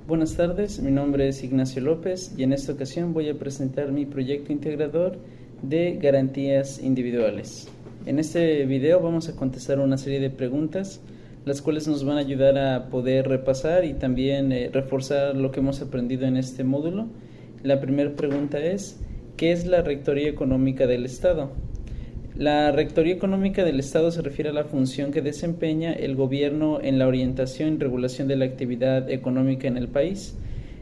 Buenas tardes, mi nombre es Ignacio López y en esta ocasión voy a presentar mi proyecto integrador de garantías individuales. En este video vamos a contestar una serie de preguntas, las cuales nos van a ayudar a poder repasar y también reforzar lo que hemos aprendido en este módulo. La primera pregunta es, ¿qué es la Rectoría Económica del Estado? La Rectoría Económica del Estado se refiere a la función que desempeña el gobierno en la orientación y regulación de la actividad económica en el país.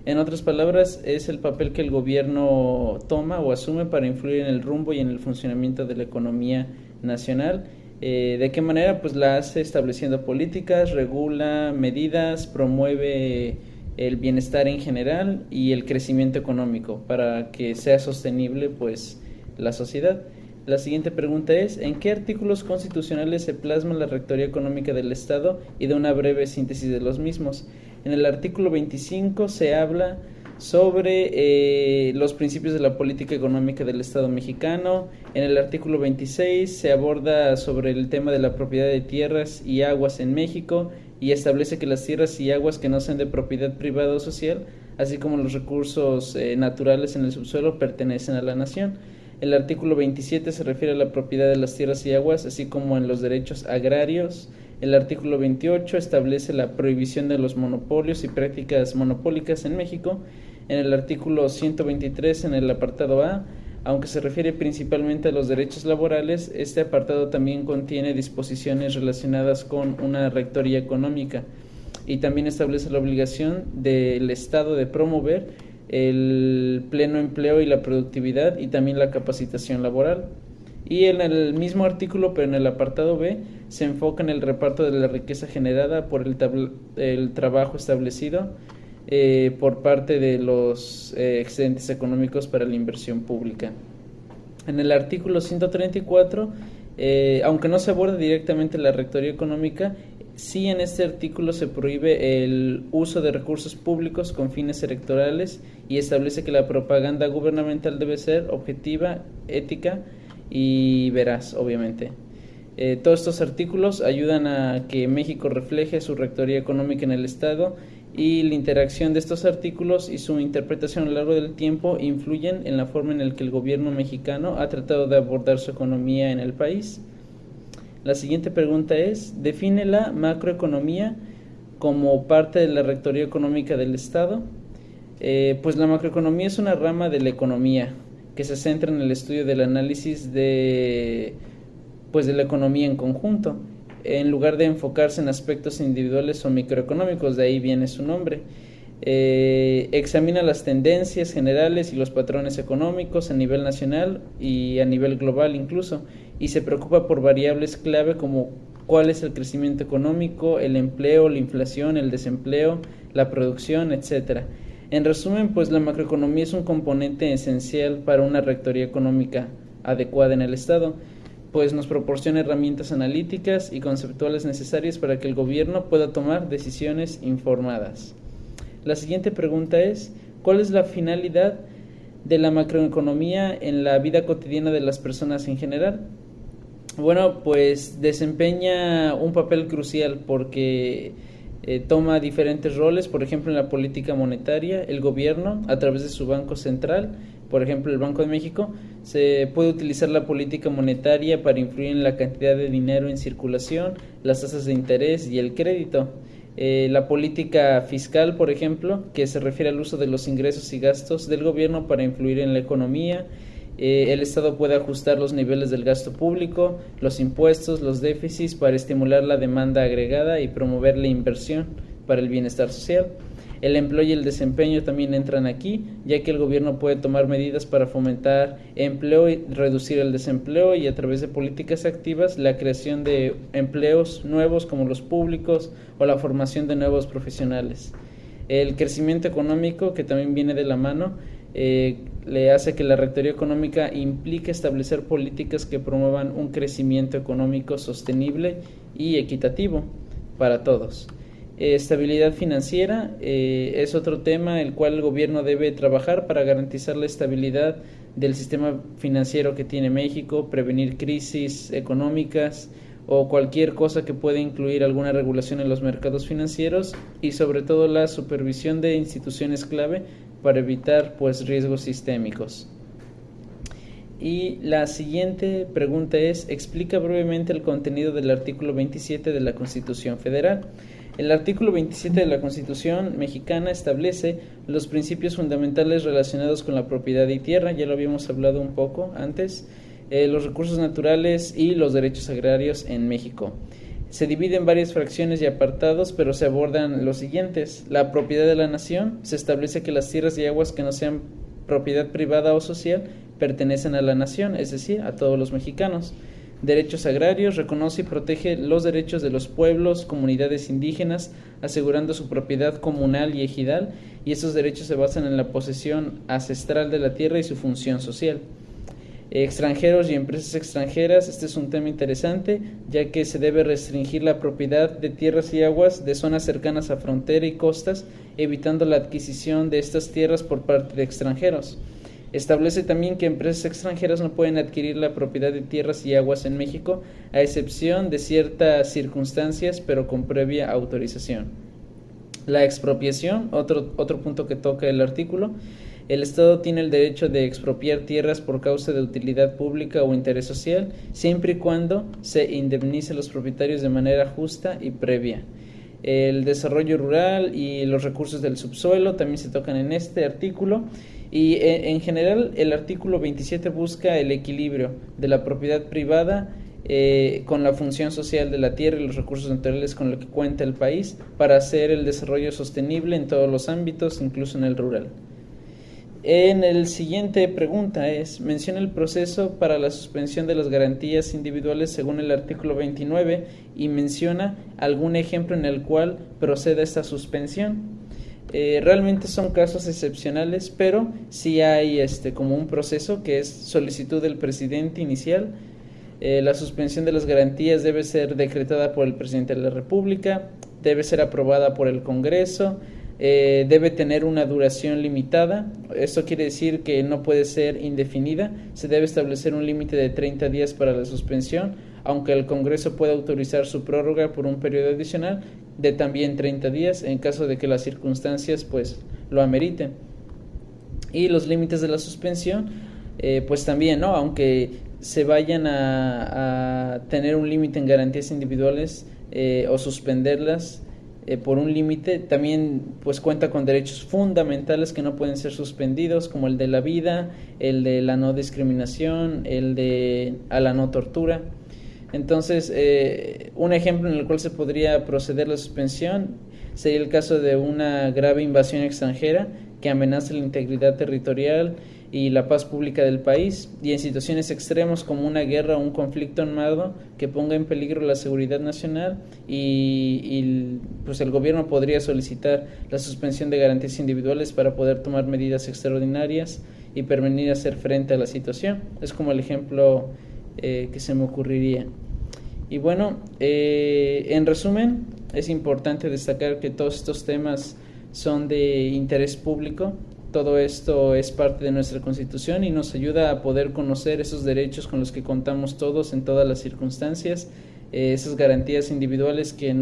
En otras palabras, es el papel que el gobierno toma o asume para influir en el rumbo y en el funcionamiento de la economía nacional. ¿De qué manera? Pues la hace estableciendo políticas, regula medidas, promueve el bienestar en general y el crecimiento económico para que sea sostenible pues la sociedad. La siguiente pregunta es, ¿en qué artículos constitucionales se plasma la Rectoría Económica del Estado? Y de una breve síntesis de los mismos. En el artículo 25 se habla sobre los principios de la política económica del Estado mexicano. En el artículo 26 se aborda sobre el tema de la propiedad de tierras y aguas en México y establece que las tierras y aguas que no sean de propiedad privada o social, así como los recursos naturales en el subsuelo, pertenecen a la nación. El artículo 27 se refiere a la propiedad de las tierras y aguas, así como en los derechos agrarios. El artículo 28 establece la prohibición de los monopolios y prácticas monopólicas en México. En el artículo 123, en el apartado A, aunque se refiere principalmente a los derechos laborales, este apartado también contiene disposiciones relacionadas con una rectoría económica y también establece la obligación del Estado de promover el pleno empleo y la productividad y también la capacitación laboral. Y en el mismo artículo, pero en el apartado B, se enfoca en el reparto de la riqueza generada por el trabajo establecido por parte de los excedentes económicos para la inversión pública. En el artículo 134, aunque no se aborda directamente la rectoría económica, sí en este artículo se prohíbe el uso de recursos públicos con fines electorales y establece que la propaganda gubernamental debe ser objetiva, ética y veraz, obviamente. Todos estos artículos ayudan a que México refleje su rectoría económica en el Estado y la interacción de estos artículos y su interpretación a lo largo del tiempo influyen en la forma en la que el gobierno mexicano ha tratado de abordar su economía en el país. La siguiente pregunta es, ¿define la macroeconomía como parte de la Rectoría Económica del Estado? Pues la macroeconomía es una rama de la economía que se centra en el estudio del análisis de la economía en conjunto, en lugar de enfocarse en aspectos individuales o microeconómicos, de ahí viene su nombre. Examina las tendencias generales y los patrones económicos a nivel nacional y a nivel global incluso, y se preocupa por variables clave como cuál es el crecimiento económico, el empleo, la inflación, el desempleo, la producción, etcétera. En resumen, pues la macroeconomía es un componente esencial para una rectoría económica adecuada en el Estado, pues nos proporciona herramientas analíticas y conceptuales necesarias para que el gobierno pueda tomar decisiones informadas. La siguiente pregunta es, ¿cuál es la finalidad de la macroeconomía en la vida cotidiana de las personas en general? Bueno, pues desempeña un papel crucial porque toma diferentes roles. Por ejemplo, en la política monetaria, el gobierno, a través de su Banco Central, por ejemplo el Banco de México, se puede utilizar la política monetaria para influir en la cantidad de dinero en circulación, las tasas de interés y el crédito. La política fiscal, por ejemplo, que se refiere al uso de los ingresos y gastos del gobierno para influir en la economía. El Estado puede ajustar los niveles del gasto público, los impuestos, los déficits para estimular la demanda agregada y promover la inversión para el bienestar social. El empleo y el desempeño también entran aquí, ya que el gobierno puede tomar medidas para fomentar empleo y reducir el desempleo y a través de políticas activas la creación de empleos nuevos como los públicos o la formación de nuevos profesionales. El crecimiento económico, que también viene de la mano, le hace que la rectoría económica implique establecer políticas que promuevan un crecimiento económico sostenible y equitativo para todos. Estabilidad financiera es otro tema el cual el gobierno debe trabajar para garantizar la estabilidad del sistema financiero que tiene México, prevenir crisis económicas o cualquier cosa que pueda incluir alguna regulación en los mercados financieros y sobre todo la supervisión de instituciones clave para evitar pues riesgos sistémicos. Y la siguiente pregunta es: explica brevemente el contenido del artículo 27 de la Constitución Federal. El artículo 27 de la Constitución mexicana establece los principios fundamentales relacionados con la propiedad y tierra, ya lo habíamos hablado un poco antes, los recursos naturales y los derechos agrarios en México. Se divide en varias fracciones y apartados, pero se abordan los siguientes: la propiedad de la nación. Se establece que las tierras y aguas que no sean propiedad privada o social pertenecen a la nación, es decir, a todos los mexicanos. Derechos agrarios: reconoce y protege los derechos de los pueblos, comunidades indígenas, asegurando su propiedad comunal y ejidal, y esos derechos se basan en la posesión ancestral de la tierra y su función social. Extranjeros y empresas extranjeras: este es un tema interesante, ya que se debe restringir la propiedad de tierras y aguas de zonas cercanas a frontera y costas, evitando la adquisición de estas tierras por parte de extranjeros. Establece también que empresas extranjeras no pueden adquirir la propiedad de tierras y aguas en México, a excepción de ciertas circunstancias, pero con previa autorización. La expropiación, otro punto que toca el artículo. El Estado tiene el derecho de expropiar tierras por causa de utilidad pública o interés social, siempre y cuando se indemnice a los propietarios de manera justa y previa. El desarrollo rural y los recursos del subsuelo también se tocan en este artículo. Y en general el artículo 27 busca el equilibrio de la propiedad privada con la función social de la tierra y los recursos naturales con los que cuenta el país para hacer el desarrollo sostenible en todos los ámbitos, incluso en el rural. En el siguiente pregunta es: menciona el proceso para la suspensión de las garantías individuales según el artículo 29 y menciona algún ejemplo en el cual proceda esta suspensión. Realmente son casos excepcionales, pero sí hay como un proceso que es solicitud del presidente inicial. La suspensión de las garantías debe ser decretada por el presidente de la República, debe ser aprobada por el Congreso, debe tener una duración limitada. Esto quiere decir que no puede ser indefinida. Se debe establecer un límite de 30 días para la suspensión, aunque el Congreso pueda autorizar su prórroga por un periodo adicional de también 30 días en caso de que las circunstancias pues lo ameriten. Y los límites de la suspensión pues también, ¿no? Aunque se vayan a tener un límite en garantías individuales o suspenderlas por un límite, también pues cuenta con derechos fundamentales que no pueden ser suspendidos, como el de la vida, el de la no discriminación, el de a la no tortura. Entonces, un ejemplo en el cual se podría proceder la suspensión sería el caso de una grave invasión extranjera que amenaza la integridad territorial y la paz pública del país, y en situaciones extremas como una guerra o un conflicto armado que ponga en peligro la seguridad nacional, y pues el gobierno podría solicitar la suspensión de garantías individuales para poder tomar medidas extraordinarias y prevenir hacer frente a la situación. Es como el ejemplo que se me ocurriría. Y bueno, en resumen, es importante destacar que todos estos temas son de interés público. Todo esto es parte de nuestra Constitución y nos ayuda a poder conocer esos derechos con los que contamos todos en todas las circunstancias, esas garantías individuales que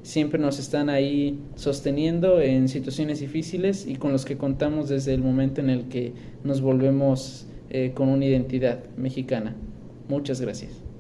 siempre nos están ahí sosteniendo en situaciones difíciles y con los que contamos desde el momento en el que nos volvemos con una identidad mexicana. Muchas gracias.